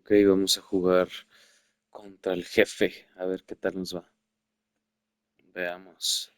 Ok, vamos a jugar contra el jefe. A ver qué tal nos va. Veamos.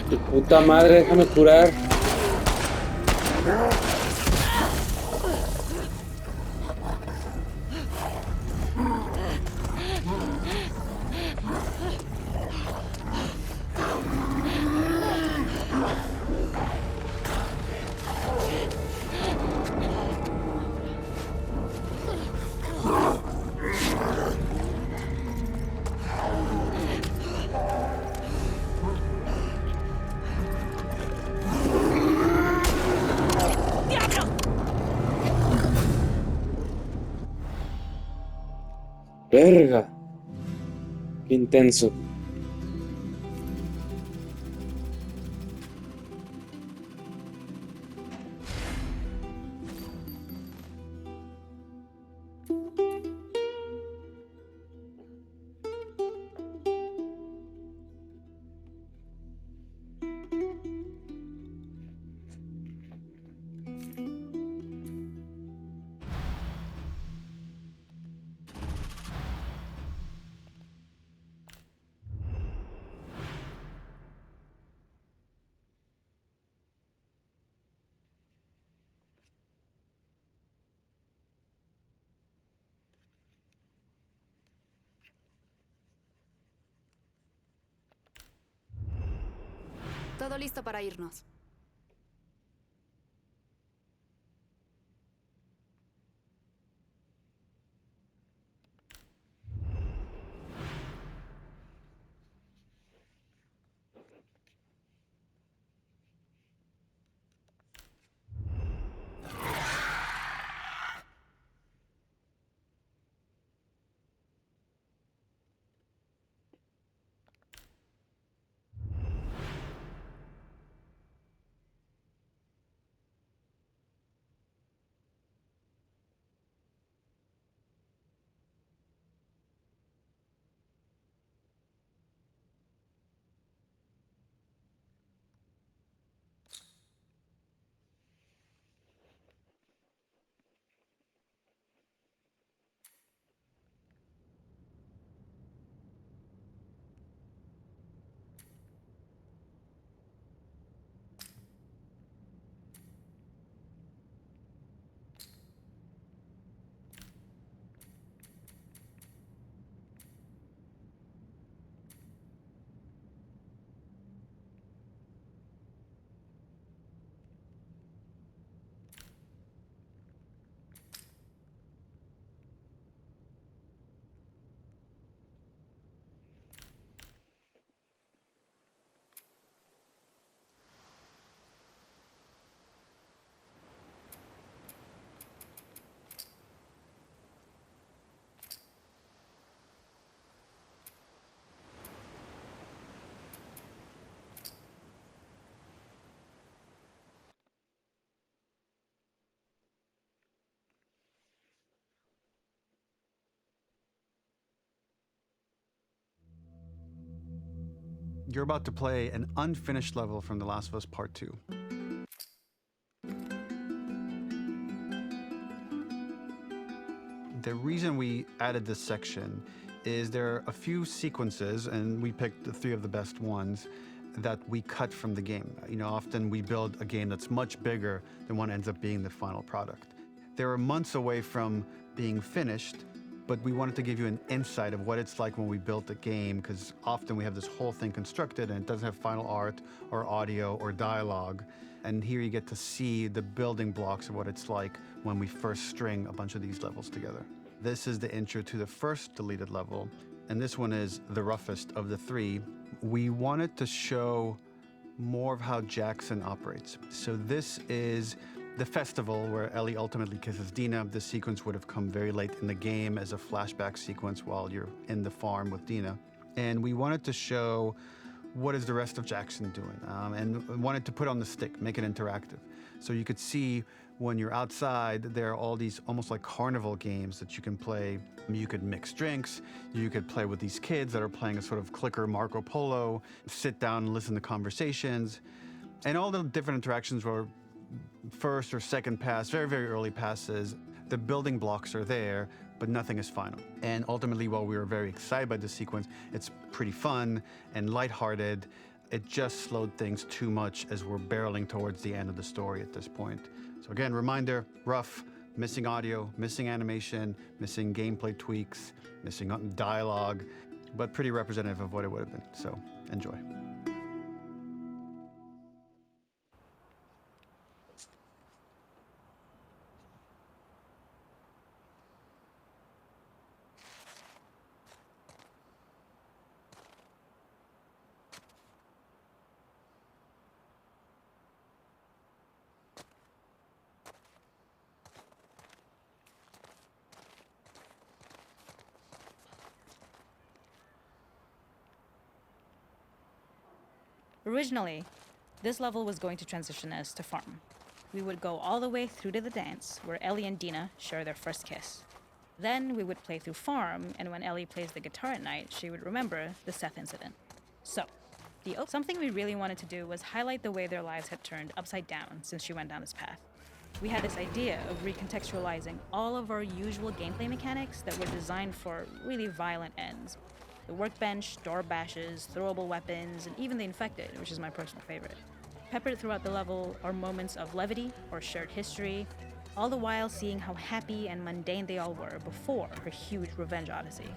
Tu puta madre, déjame curar. Verga, qué intenso. Todo listo para irnos. You're about to play an unfinished level from The Last of Us Part 2. The reason we added this section is there are a few sequences, and we picked the 3 of the best ones, that we cut from the game. You know, often we build a game that's much bigger than what ends up being the final product. They were months away from being finished, but we wanted to give you an insight of what it's like when we built a game, because often we have this whole thing constructed and it doesn't have final art or audio or dialogue. And here you get to see the building blocks of what it's like when we first string a bunch of these levels together. This is the intro to the first deleted level, and this one is the roughest of the 3. We wanted to show more of how Jackson operates. So this is the festival where Ellie ultimately kisses Dina. This sequence would have come very late in the game as a flashback sequence while you're in the farm with Dina. And we wanted to show what is the rest of Jackson doing, and wanted to put on the stick, make it interactive. So you could see when you're outside, there are all these almost like carnival games that you can play. You could mix drinks, you could play with these kids that are playing a sort of clicker Marco Polo, sit down and listen to conversations. And all the different interactions were first or second pass, very, very early passes. The building blocks are there, but nothing is final. And ultimately, while we were very excited by this sequence, it's pretty fun and lighthearted. It just slowed things too much as we're barreling towards the end of the story at this point. So again, reminder, rough, missing audio, missing animation, missing gameplay tweaks, missing dialogue, but pretty representative of what it would have been. So enjoy. Originally, this level was going to transition us to farm. We would go all the way through to the dance, where Ellie and Dina share their first kiss. Then we would play through farm, and when Ellie plays the guitar at night, she would remember the Seth incident. So, something we really wanted to do was highlight the way their lives had turned upside down since she went down this path. We had this idea of recontextualizing all of our usual gameplay mechanics that were designed for really violent ends. The workbench, door bashes, throwable weapons, and even the infected, which is my personal favorite. Peppered throughout the level are moments of levity or shared history, all the while seeing how happy and mundane they all were before her huge revenge odyssey.